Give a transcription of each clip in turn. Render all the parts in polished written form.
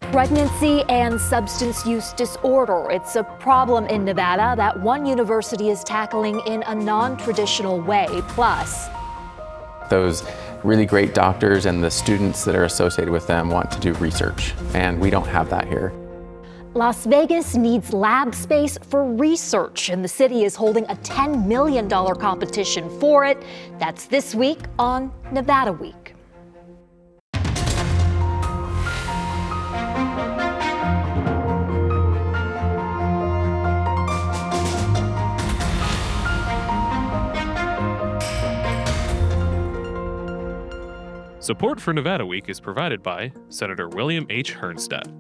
Pregnancy and substance use disorder. It's a problem in Nevada that one university is tackling in a non-traditional way. Plus, those really great doctors and the students that are associated with them want to do research, and we don't have that here. Las Vegas needs lab space for research, and the city is holding a $10 million competition for it. That's this week on Nevada Week. Support for Nevada Week is provided by Senator William H. Hernstedt.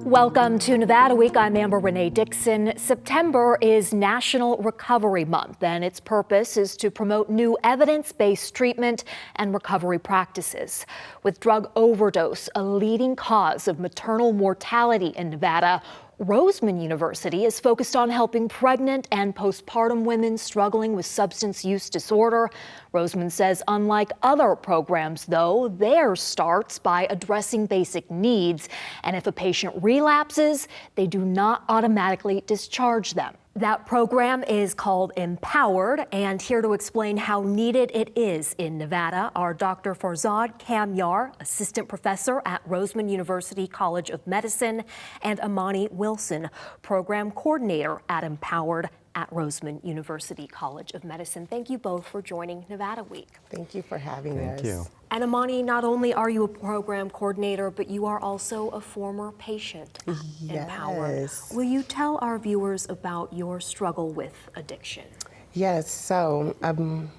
Welcome to Nevada Week. I'm Amber Renee Dixon. September is National Recovery Month, and its purpose is to promote new evidence-based treatment and recovery practices. With drug overdose a leading cause of maternal mortality in Nevada, Roseman University is focused on helping pregnant and postpartum women struggling with substance use disorder. Roseman says unlike other programs, though, theirs starts by addressing basic needs. And if a patient relapses, they do not automatically discharge them. That program is called Empowered, and here to explain how needed it is in Nevada are Dr. Farzad Kamyar, assistant professor at Roseman University College of Medicine, and Amani Wilson, program coordinator at Empowered at Roseman University College of Medicine. Thank you both for joining Nevada Week. Thank you for having us. Thank you. And Amani, not only are you a program coordinator, but you are also a former patient at Empowered. Will you tell our viewers about your struggle with addiction? Yes, so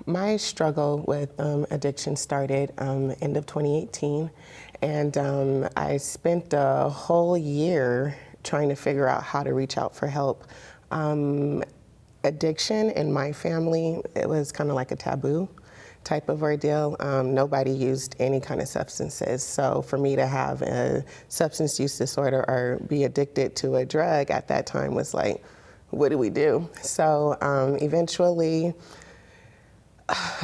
my struggle with addiction started end of 2018, and I spent a whole year trying to figure out how to reach out for help. Addiction in my family, it was kind of like a taboo type of ordeal. Nobody used any kind of substances. So for me to have a substance use disorder or be addicted to a drug at that time was like, what do we do? So eventually,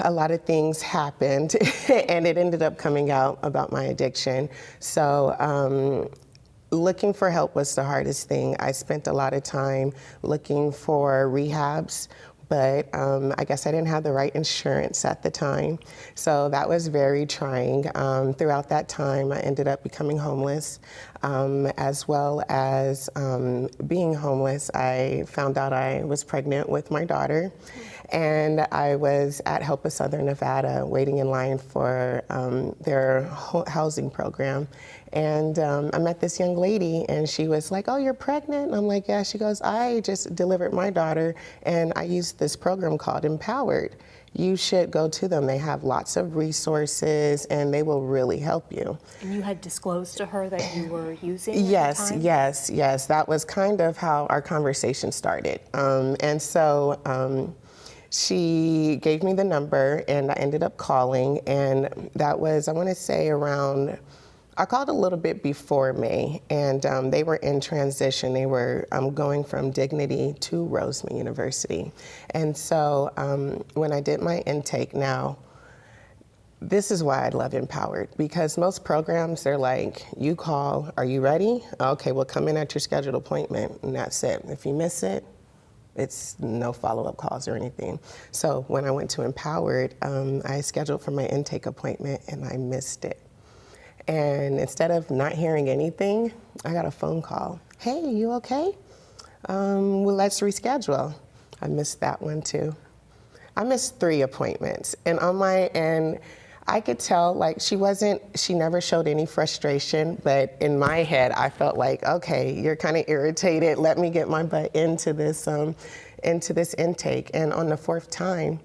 a lot of things happened and it ended up coming out about my addiction. So looking for help was the hardest thing. I spent a lot of time looking for rehabs, but I guess I didn't have the right insurance at the time. So that was very trying. Throughout that time, I ended up becoming homeless. As well as being homeless, I found out I was pregnant with my daughter. And I was at Help of Southern Nevada waiting in line for their housing program. And I met this young lady and she was like, oh, you're pregnant? And I'm like, yeah. She goes, I just delivered my daughter and I used this program called Empowered. You should go to them. They have lots of resources and they will really help you. And you had disclosed to her that you were using Yes, at the time? yes. That was kind of how our conversation started. And so she gave me the number and I ended up calling, and that was, I want to say around, I called a little bit before May, and they were in transition. They were going from Dignity to Roseman University. And so when I did my intake now, this is why I love Empowered, because most programs, they're like, you call, are you ready? Okay, well, come in at your scheduled appointment, and that's it. If you miss it, it's no follow-up calls or anything. So when I went to Empowered, I scheduled for my intake appointment and I missed it. And instead of not hearing anything, I got a phone call. Hey, you okay? Well, let's reschedule. I missed that one too. I missed 3 appointments. And on my end, I could tell, like, she never showed any frustration, but in my head, I felt like, okay, you're kind of irritated. Let me get my butt into this intake. And on the 4th time,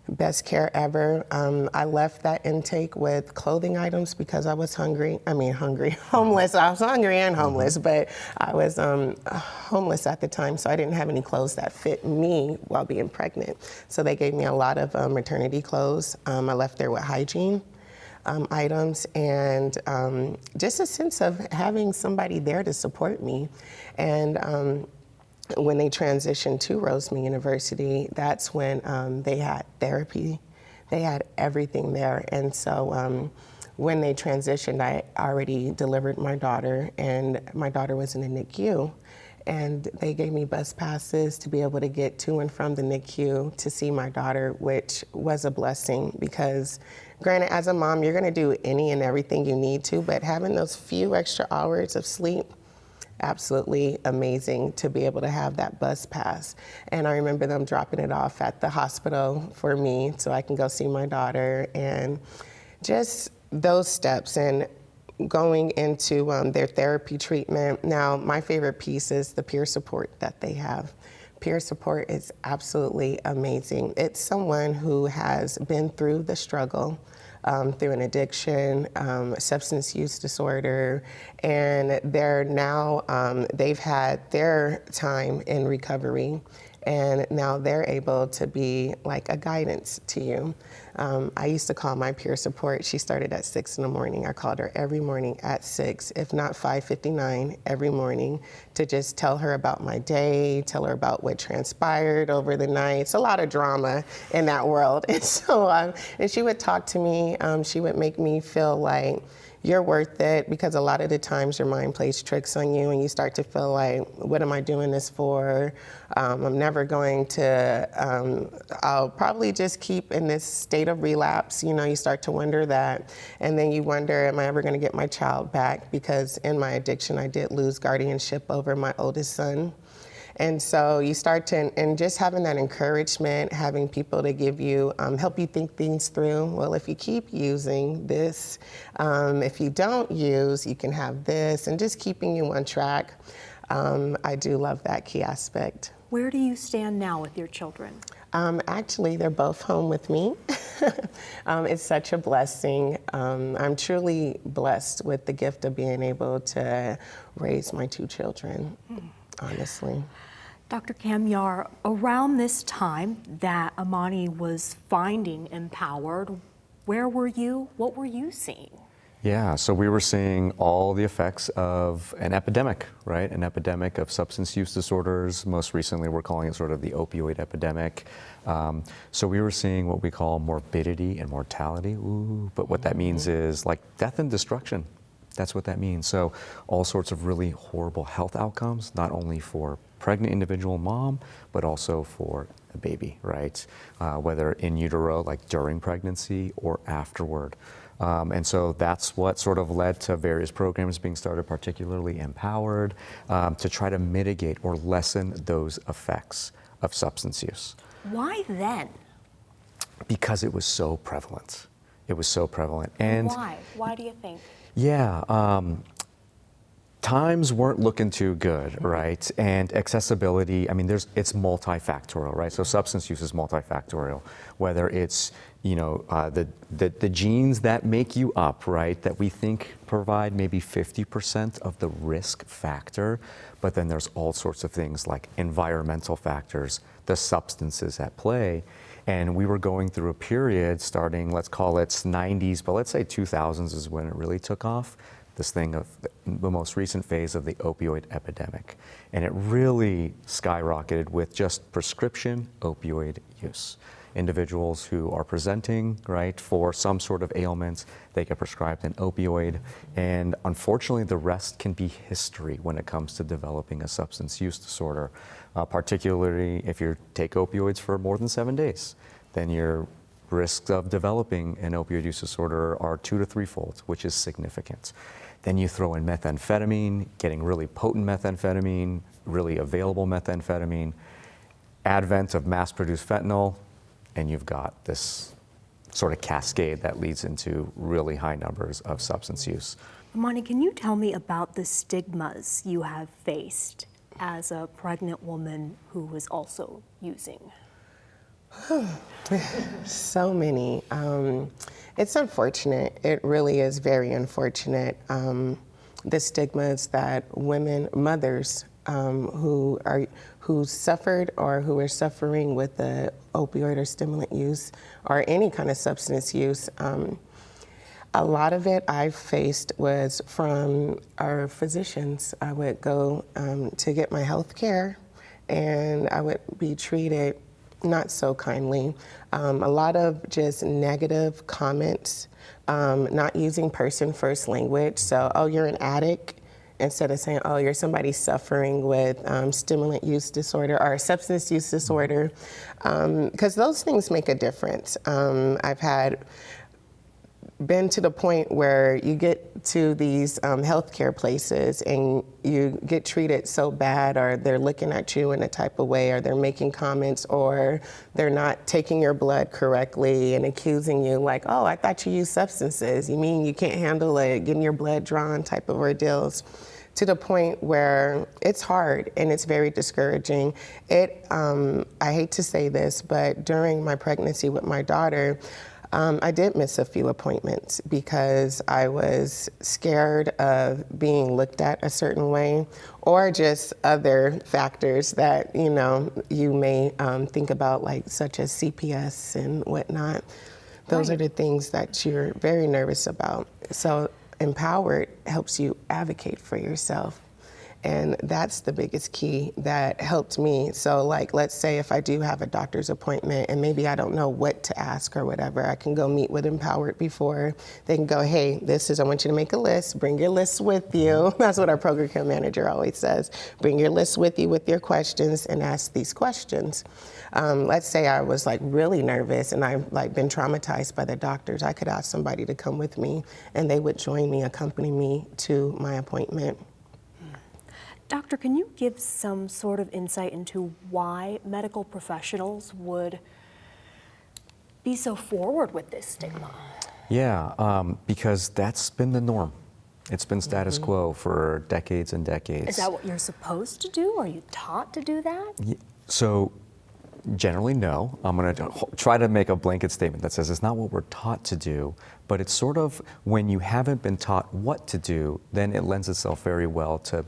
best care ever. I left that intake with clothing items because I was homeless. I was hungry and homeless, but I was homeless at the time, so I didn't have any clothes that fit me while being pregnant. So they gave me a lot of maternity clothes. I left there with hygiene items and just a sense of having somebody there to support me. And when they transitioned to Roseman University, that's when they had therapy. They had everything there. And so when they transitioned, I already delivered my daughter, and my daughter was in the NICU. And they gave me bus passes to be able to get to and from the NICU to see my daughter, which was a blessing because, granted, as a mom, you're gonna do any and everything you need to, but having those few extra hours of sleep, absolutely amazing to be able to have that bus pass. And I remember them dropping it off at the hospital for me so I can go see my daughter, and just those steps and going into their therapy treatment. Now, my favorite piece is the peer support that they have. Peer support is absolutely amazing. It's someone who has been through the struggle, through an addiction, substance use disorder, and they're now, they've had their time in recovery, and now they're able to be like a guidance to you. I used to call my peer support. She started at 6 in the morning. I called her every morning at 6, if not 5:59 every morning, to just tell her about my day, tell her about what transpired over the night. It's a lot of drama in that world. And so, and she would talk to me. She would make me feel like, you're worth it, because a lot of the times your mind plays tricks on you and you start to feel like, what am I doing this for? I'm never going to, I'll probably just keep in this state of relapse. You know, you start to wonder that. And then you wonder, am I ever going to get my child back? Because in my addiction, I did lose guardianship over my oldest son. And so you start to, and just having that encouragement, having people to give you, help you think things through. Well, if you keep using this, if you don't use, you can have this, and just keeping you on track. I do love that key aspect. Where do you stand now with your children? Actually, they're both home with me. It's such a blessing. I'm truly blessed with the gift of being able to raise my two children, honestly. Dr. Kamyar, around this time that Amani was finding empowered, where were you? What were you seeing? Yeah, so we were seeing all the effects of an epidemic, right? An epidemic of substance use disorders. Most recently, we're calling it sort of the opioid epidemic. So we were seeing what we call morbidity and mortality. Ooh, but what that means is like death and destruction. That's what that means. So all sorts of really horrible health outcomes, not only for pregnant individual mom, but also for a baby, right? Whether in utero, like during pregnancy, or afterward. And so that's what sort of led to various programs being started, particularly Empowered, to try to mitigate or lessen those effects of substance use. Why then? Because it was so prevalent. It was so prevalent. And why? Why do you think? Yeah, times weren't looking too good, right? And accessibility, I mean, it's multifactorial, right? So substance use is multifactorial, whether it's, you know, the genes that make you up, right? That we think provide maybe 50% of the risk factor, but then there's all sorts of things like environmental factors, the substances at play. And we were going through a period starting, let's call it 90s, but let's say 2000s is when it really took off, this thing of the most recent phase of the opioid epidemic. And it really skyrocketed with just prescription opioid use. Individuals who are presenting, right, for some sort of ailments, they get prescribed an opioid. And unfortunately, the rest can be history when it comes to developing a substance use disorder. Particularly if you take opioids for more than 7 days, then your risks of developing an opioid use disorder are 2 to 3-fold, which is significant. Then you throw in methamphetamine, getting really potent methamphetamine, really available methamphetamine, advent of mass-produced fentanyl, and you've got this sort of cascade that leads into really high numbers of substance use. Amani, can you tell me about the stigmas you have faced as a pregnant woman who was also using? So many. It's unfortunate. It really is very unfortunate. The stigmas that women, mothers, who suffered or who are suffering with the opioid or stimulant use or any kind of substance use. A lot of it I faced was from our physicians. I would go to get my health care and I would be treated not so kindly. A lot of just negative comments not using person first language. So, oh, you're an addict, instead of saying, oh, you're somebody suffering with stimulant use disorder or substance use disorder, because those things make a difference. I've been to the point where you get to these healthcare places and you get treated so bad, or they're looking at you in a type of way, or they're making comments, or they're not taking your blood correctly and accusing you like, oh, I thought you used substances. You mean you can't handle it, getting your blood drawn type of ordeals, to the point where it's hard and it's very discouraging. I hate to say this, but during my pregnancy with my daughter, I did miss a few appointments because I was scared of being looked at a certain way, or just other factors that, you may think about, like such as CPS and whatnot. Those are the things that you're very nervous about. So Empowered helps you advocate for yourself. And that's the biggest key that helped me. So like, let's say if I do have a doctor's appointment and maybe I don't know what to ask or whatever, I can go meet with Empowered before. They can go, hey, I want you to make a list, bring your list with you. That's what our program manager always says. Bring your list with you with your questions and ask these questions. Let's say I was like really nervous and I've like been traumatized by the doctors. I could ask somebody to come with me and they would join me, accompany me to my appointment. Doctor, can you give some sort of insight into why medical professionals would be so forward with this stigma? Yeah, because that's been the norm. It's been status quo for decades and decades. Is that what you're supposed to do? Are you taught to do that? So generally, no. I'm going to try to make a blanket statement that says it's not what we're taught to do, but it's sort of when you haven't been taught what to do, then it lends itself very well to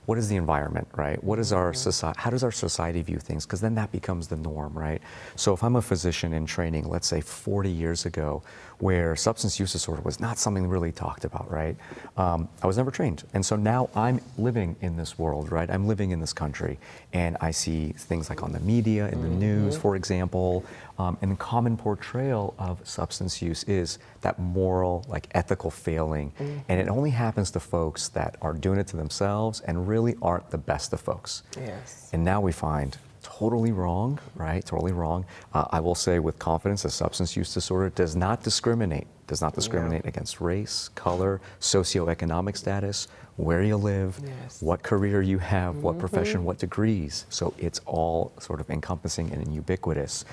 what is the environment, right? What is our society, how does our society view things? Because then that becomes the norm, right? So if I'm a physician in training, let's say 40 years ago, where substance use disorder was not something really talked about, right? I was never trained. And so now I'm living in this world, right? I'm living in this country, and I see things like on the media, in the news, for example, and the common portrayal of substance use is that moral, like ethical failing. And it only happens to folks that are doing it to themselves and really aren't the best of folks. Yes. And now we find totally wrong, right? Totally wrong. I will say with confidence that substance use disorder does not discriminate against race, color, socioeconomic status, where you live, what career you have, what profession, what degrees. So it's all sort of encompassing and ubiquitous.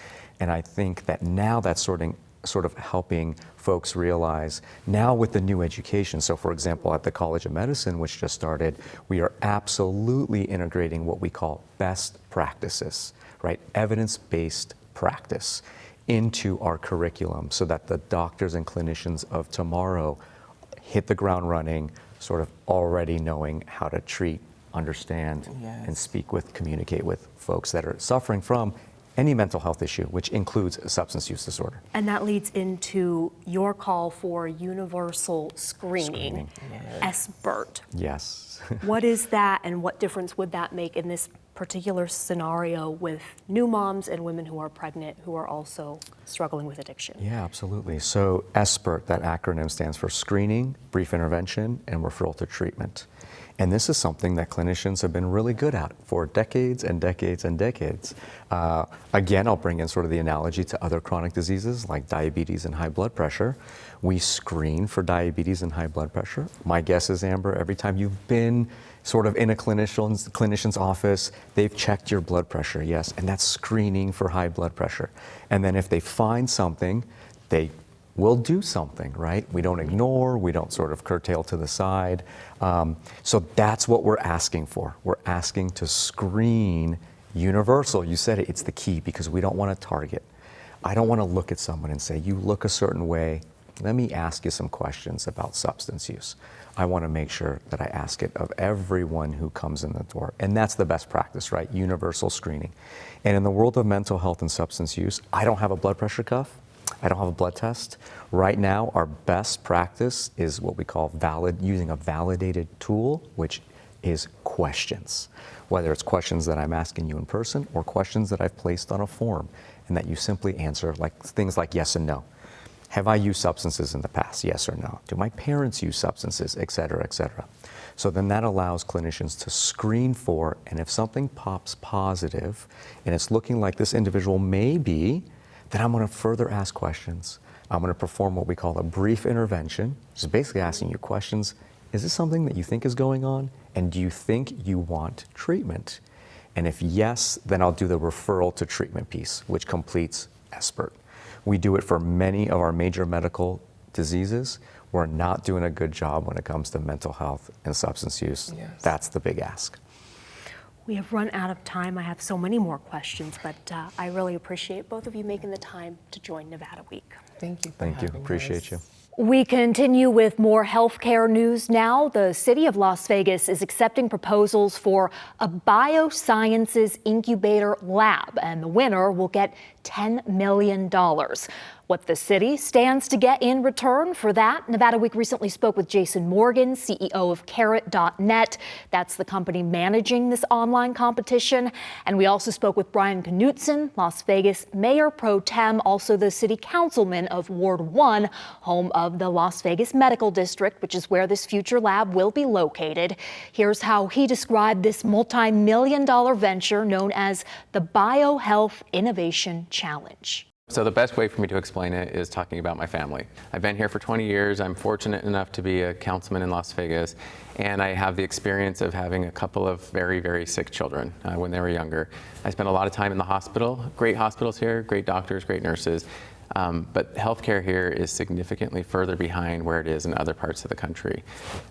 And I think that now that's sort of helping folks realize now with the new education. So for example, at the College of Medicine, which just started, we are absolutely integrating what we call best practices, right? Evidence-based practice into our curriculum so that the doctors and clinicians of tomorrow hit the ground running, sort of already knowing how to treat, understand, and communicate with folks that are suffering from any mental health issue, which includes substance use disorder. And that leads into your call for universal screening. SBIRT. Yes. What is that, and what difference would that make in this particular scenario with new moms and women who are pregnant who are also struggling with addiction? Yeah, absolutely. So SBIRT, that acronym stands for Screening, Brief Intervention, and Referral to Treatment. And this is something that clinicians have been really good at for decades and decades and decades. Again, I'll bring in sort of the analogy to other chronic diseases like diabetes and high blood pressure. We screen for diabetes and high blood pressure. My guess is, Amber, every time you've been sort of in a clinician's office, they've checked your blood pressure, yes, and that's screening for high blood pressure. And then if they find something, they will do something, right? We don't ignore, we don't sort of curtail to the side. So that's what we're asking for. We're asking to screen universal. You said it, it's the key, because we don't want to target. I don't want to look at someone and say, you look a certain way, let me ask you some questions about substance use. I want to make sure that I ask it of everyone who comes in the door. And that's the best practice, right? Universal screening. And in the world of mental health and substance use, I don't have a blood pressure cuff. I don't have a blood test. Right now, our best practice is what we call using a validated tool, which is questions. Whether it's questions that I'm asking you in person or questions that I've placed on a form and that you simply answer, like things like yes and no. Have I used substances in the past? Yes or no? Do my parents use substances, et cetera, et cetera? So then that allows clinicians to screen for, and if something pops positive and it's looking like this individual may be, then I'm going to further ask questions. I'm going to perform what we call a brief intervention, which is basically asking you questions. Is this something that you think is going on? And do you think you want treatment? And if yes, then I'll do the referral to treatment piece, which completes ESPERT. We do it for many of our major medical diseases. We're not doing a good job when it comes to mental health and substance use. Yes. That's the big ask. We have run out of time. I have so many more questions, but I really appreciate both of you making the time to join Nevada Week. Thank you for Thank you. having Appreciate us. you. We continue with more healthcare news now. The city of Las Vegas is accepting proposals for a biosciences incubator lab, and the winner will get $10 million. What the city stands to get in return for that, Nevada Week recently spoke with Jason Morgan, CEO of Carrot.net. That's the company managing this online competition. And we also spoke with Brian Knutson, Las Vegas Mayor Pro Tem, also the city councilman of Ward 1, home of the Las Vegas Medical District, which is where this future lab will be located. Here's how he described this multi-million-dollar venture known as the BioHeath Innovation Challenge. So the best way for me to explain it is talking about my family. I've been here for 20 years. I'm fortunate enough to be a councilman in Las Vegas, and I have the experience of having a couple of very, very sick children when they were younger. I spent a lot of time in the hospital, great hospitals here, great doctors, great nurses, but healthcare here is significantly further behind where it is in other parts of the country.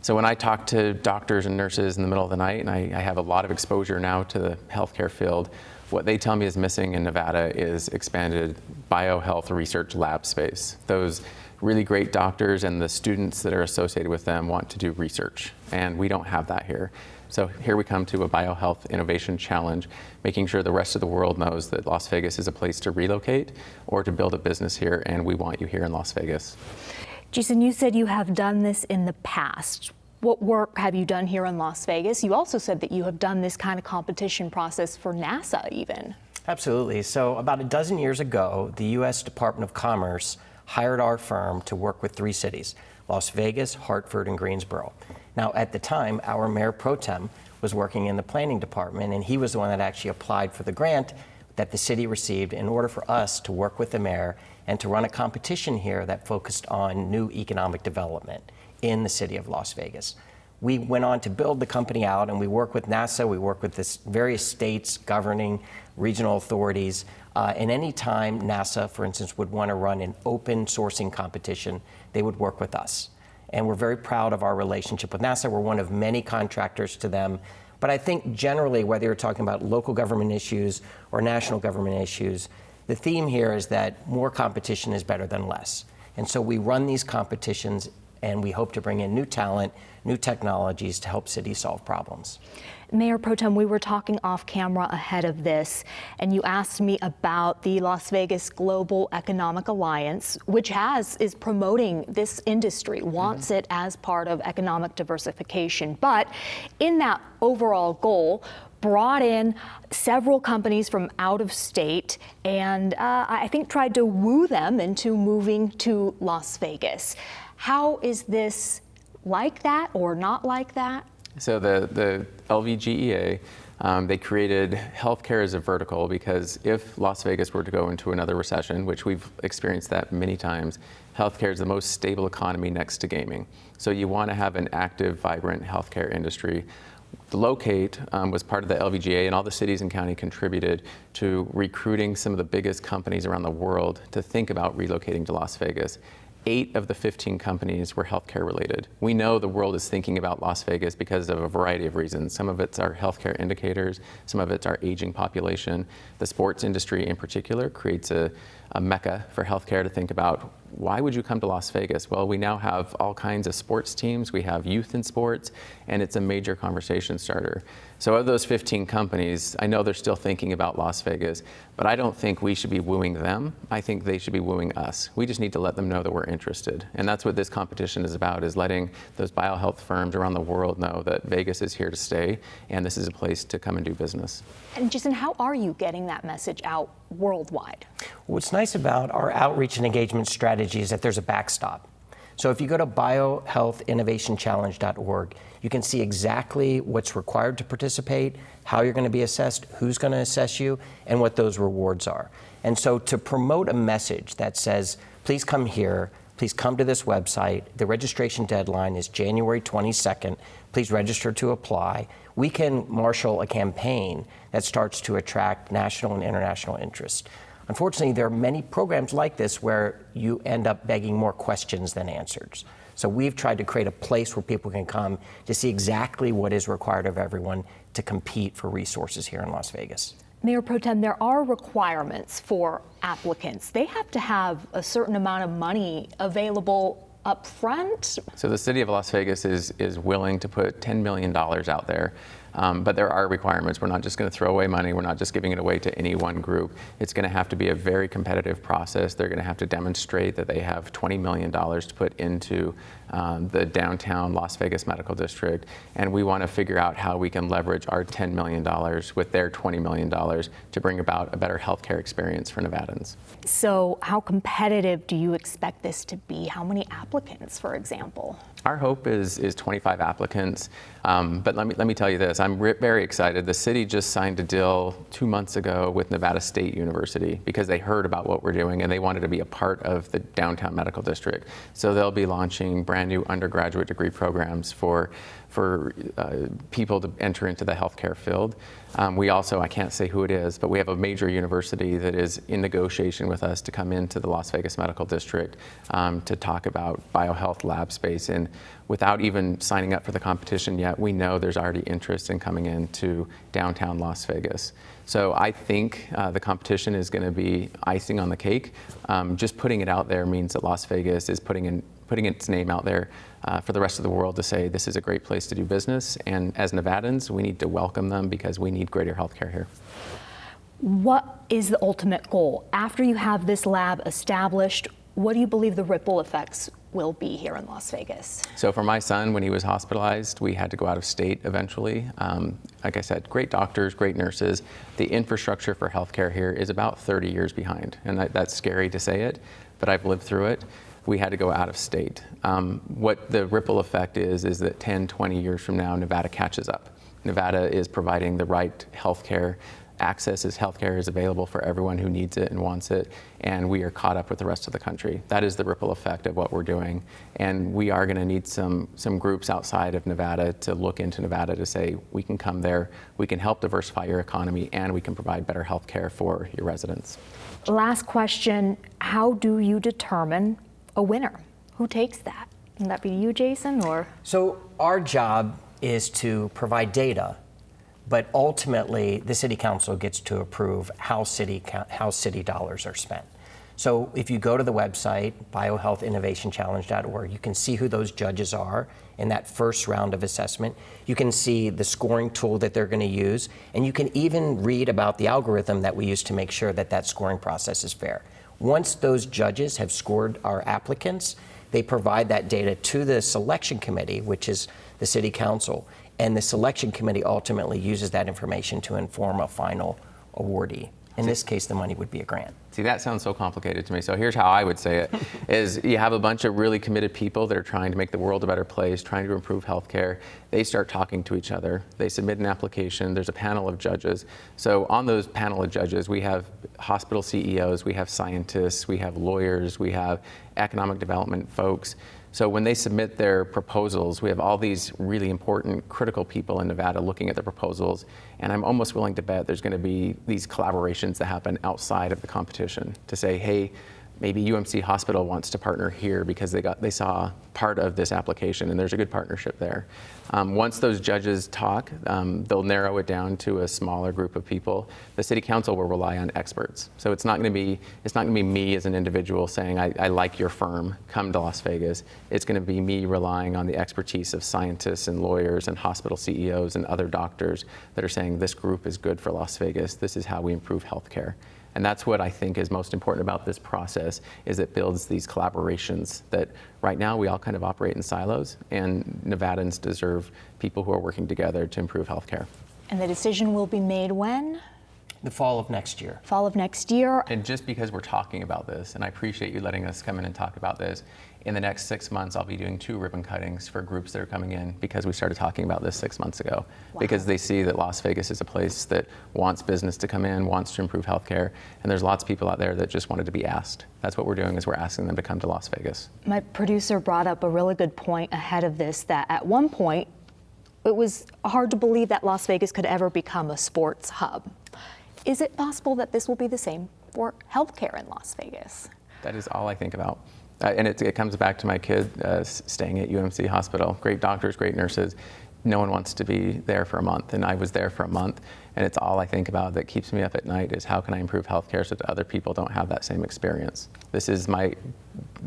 So when I talk to doctors and nurses in the middle of the night, and I have a lot of exposure now to the healthcare field, what they tell me is missing in Nevada is expanded biohealth research lab space. Those really great doctors and the students that are associated with them want to do research, and we don't have that here. So here we come to a BioHeath Innovation Challenge, making sure the rest of the world knows that Las Vegas is a place to relocate or to build a business here, and we want you here in Las Vegas. Jason, you said you have done this in the past. What work have you done here in Las Vegas? You also said that you have done this kind of competition process for NASA even. Absolutely. So about a dozen years ago, the U.S. Department of Commerce hired our firm to work with 3 cities, Las Vegas, Hartford, and Greensboro. Now, at the time, our Mayor Pro Tem was working in the planning department, and he was the one that actually applied for the grant that the city received in order for us to work with the mayor and to run a competition here that focused on new economic development in the city of Las Vegas. We went on to build the company out, and we work with NASA, we work with this various states governing regional authorities, and any time NASA, for instance, would want to run an open sourcing competition, they would work with us. And we're very proud of our relationship with NASA. We're one of many contractors to them. But I think generally, whether you're talking about local government issues or national government issues, the theme here is that more competition is better than less. And so we run these competitions, and we hope to bring in new talent, new technologies to help cities solve problems. Mayor Pro Tem, we were talking off camera ahead of this, and you asked me about the Las Vegas Global Economic Alliance, which is promoting this industry, wants it as part of economic diversification. But in that overall goal, brought in several companies from out of state and I think tried to woo them into moving to Las Vegas. How is this like that or not like that? So the LVGEA, they created healthcare as a vertical because if Las Vegas were to go into another recession, which we've experienced that many times, healthcare is the most stable economy next to gaming. So you want to have an active, vibrant healthcare industry. The Locate was part of the LVGA, and all the cities and county contributed to recruiting some of the biggest companies around the world to think about relocating to Las Vegas. 8 of the 15 companies were healthcare related. We know the world is thinking about Las Vegas because of a variety of reasons. Some of it's our healthcare indicators, some of it's our aging population. The sports industry in particular creates a mecca for healthcare to think about. Why would you come to Las Vegas? Well, we now have all kinds of sports teams. We have youth in sports, and it's a major conversation starter. So of those 15 companies, I know they're still thinking about Las Vegas, but I don't think we should be wooing them. I think they should be wooing us. We just need to let them know that we're interested. And that's what this competition is about, is letting those biohealth firms around the world know that Vegas is here to stay, and this is a place to come and do business. And Jason, how are you getting that message out worldwide? What's nice about our outreach and engagement strategy strategy is that there's a backstop. So if you go to biohealthinnovationchallenge.org, you can see exactly what's required to participate, how you're going to be assessed, who's going to assess you, and what those rewards are. And so to promote a message that says, please come here, please come to this website, the registration deadline is January 22nd, please register to apply, we can marshal a campaign that starts to attract national and international interest. Unfortunately, there are many programs like this where you end up begging more questions than answers. So we've tried to create a place where people can come to see exactly what is required of everyone to compete for resources here in Las Vegas. Mayor Pro Tem, there are requirements for applicants. They have to have a certain amount of money available up front. So the city of Las Vegas is willing to put $10 million out there. But there are requirements. We're not just going to throw away money. We're not just giving it away to any one group. It's going to have to be a very competitive process. They're going to have to demonstrate that they have $20 million to put into the downtown Las Vegas Medical District. And we want to figure out how we can leverage our $10 million with their $20 million to bring about a better healthcare experience for Nevadans. So how competitive do you expect this to be? How many applicants, for example? Our hope is 25 applicants, but let me tell you this, I'm very excited. The city just signed a deal 2 months ago with Nevada State University because they heard about what we're doing and they wanted to be a part of the downtown medical district. So they'll be launching brand new undergraduate degree programs for people to enter into the healthcare field. We also, I can't say who it is, but we have a major university that is in negotiation with us to come into the Las Vegas Medical District to talk about biohealth lab space. And without even signing up for the competition yet, we know there's already interest in coming into downtown Las Vegas. So I think the competition is going to be icing on the cake. Just putting it out there means that Las Vegas is putting its name out there for the rest of the world to say this is a great place to do business. And as Nevadans, we need to welcome them because we need greater healthcare here. What is the ultimate goal? After you have this lab established, what do you believe the ripple effects will be here in Las Vegas? So for my son, when he was hospitalized, we had to go out of state eventually. Like I said, great doctors, great nurses. The infrastructure for healthcare here is about 30 years behind. And that's scary to say it, but I've lived through it. We had to go out of state. What the ripple effect is that 10, 20 years from now, Nevada catches up. Nevada is providing the right healthcare. Healthcare is available for everyone who needs it and wants it, and we are caught up with the rest of the country. That is the ripple effect of what we're doing, and we are going to need some groups outside of Nevada to look into Nevada to say we can come there, we can help diversify your economy, and we can provide better healthcare for your residents. Last question, how do you determine a winner? Who takes that? Would that be you, Jason, or? So our job is to provide data, but ultimately the city council gets to approve how city dollars are spent. So if you go to the website, biohealthinnovationchallenge.org, you can see who those judges are in that first round of assessment. You can see the scoring tool that they're going to use, and you can even read about the algorithm that we use to make sure that scoring process is fair. Once those judges have scored our applicants, they provide that data to the selection committee, which is the city council, and the selection committee ultimately uses that information to inform a final awardee. In this case, the money would be a grant. See, that sounds so complicated to me. So here's how I would say it, is you have a bunch of really committed people that are trying to make the world a better place, trying to improve healthcare. They start talking to each other. They submit an application. There's a panel of judges. So on those panel of judges, we have hospital CEOs, we have scientists, we have lawyers, we have economic development folks. So when they submit their proposals, we have all these really important, critical people in Nevada looking at the proposals, and I'm almost willing to bet there's going to be these collaborations that happen outside of the competition to say, hey, maybe UMC Hospital wants to partner here because they saw part of this application, and there's a good partnership there. Once those judges talk, they'll narrow it down to a smaller group of people. The city council will rely on experts. So it's not going to be me as an individual saying, I like your firm, come to Las Vegas. It's going to be me relying on the expertise of scientists and lawyers and hospital CEOs and other doctors that are saying this group is good for Las Vegas. This is how we improve healthcare. And that's what I think is most important about this process, is it builds these collaborations that right now we all kind of operate in silos, and Nevadans deserve people who are working together to improve healthcare. And the decision will be made when? The fall of next year. Fall of next year. And just because we're talking about this, and I appreciate you letting us come in and talk about this, in the next 6 months, I'll be doing 2 ribbon cuttings for groups that are coming in because we started talking about this 6 months ago. Wow. Because they see that Las Vegas is a place that wants business to come in, wants to improve healthcare, and there's lots of people out there that just wanted to be asked. That's what we're doing, is we're asking them to come to Las Vegas. My producer brought up a really good point ahead of this, that at one point, it was hard to believe that Las Vegas could ever become a sports hub. Is it possible that this will be the same for healthcare in Las Vegas? That is all I think about. And it comes back to my kid staying at UMC Hospital. Great doctors, great nurses. No one wants to be there for a month, and I was there for a month, and it's all I think about that keeps me up at night, is how can I improve healthcare so that other people don't have that same experience. This is my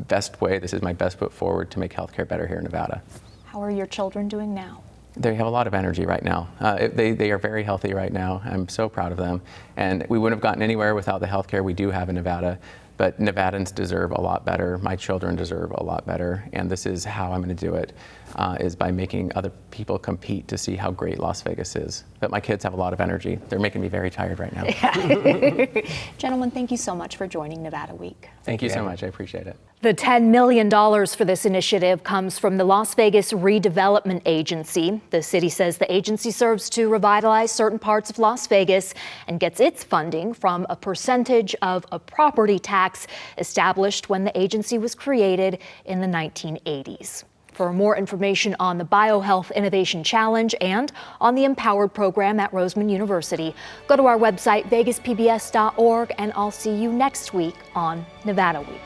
best way, this is my best foot forward to make healthcare better here in Nevada. How are your children doing now? They have a lot of energy right now. They are very healthy right now. I'm so proud of them. And we wouldn't have gotten anywhere without the healthcare we do have in Nevada. But Nevadans deserve a lot better. My children deserve a lot better. And this is how I'm going to do it, is by making other people compete to see how great Las Vegas is. But my kids have a lot of energy. They're making me very tired right now. Gentlemen, thank you so much for joining Nevada Week. Thank you so much. I appreciate it. The $10 million for this initiative comes from the Las Vegas Redevelopment Agency. The city says the agency serves to revitalize certain parts of Las Vegas and gets its funding from a percentage of a property tax established when the agency was created in the 1980s. For more information on the BioHeath Innovation Challenge and on the Empowered program at Roseman University, go to our website, vegaspbs.org, and I'll see you next week on Nevada Week.